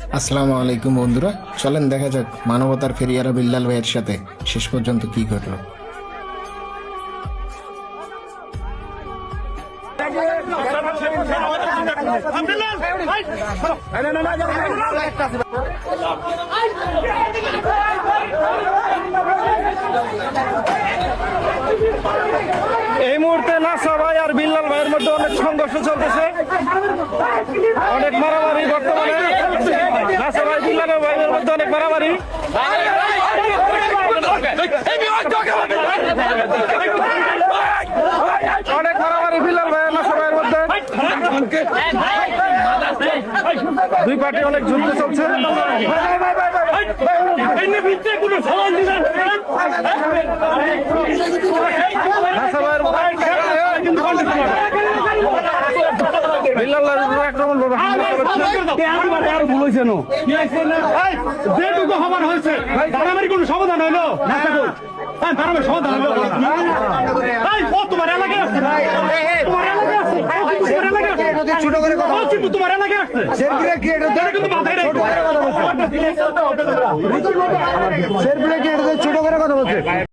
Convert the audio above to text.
আসসালামু আলাইকুম বন্ধুরা, চলেন দেখা যাক মানবতার ফেরিয়ারা বিল্লাল ভাইয়ের সাথে শেষ পর্যন্ত কি ঘটলো। এই মুহূর্তে নাসা ভাই আর বিল্লাল ভাইয়ের মধ্যে অনেক সংঘর্ষ চলতেছে, অনেক মারামারি বর্তমানে। নাসা ভাই বিল্লাল ভাইয়ের মধ্যে অনেক মারামারি। অনেক মারামারি বিল্লাল ভাই আর নাসা ভাইয়ের মধ্যে। দুই পার্টি অনেক যুদ্ধ চলছে। যেটুকু হবার হয়েছে কোন সমাধান হইলো সমাধান হলো তোমার এলাকায় তোমার এলাকায় ছোট করে কথা বলছে।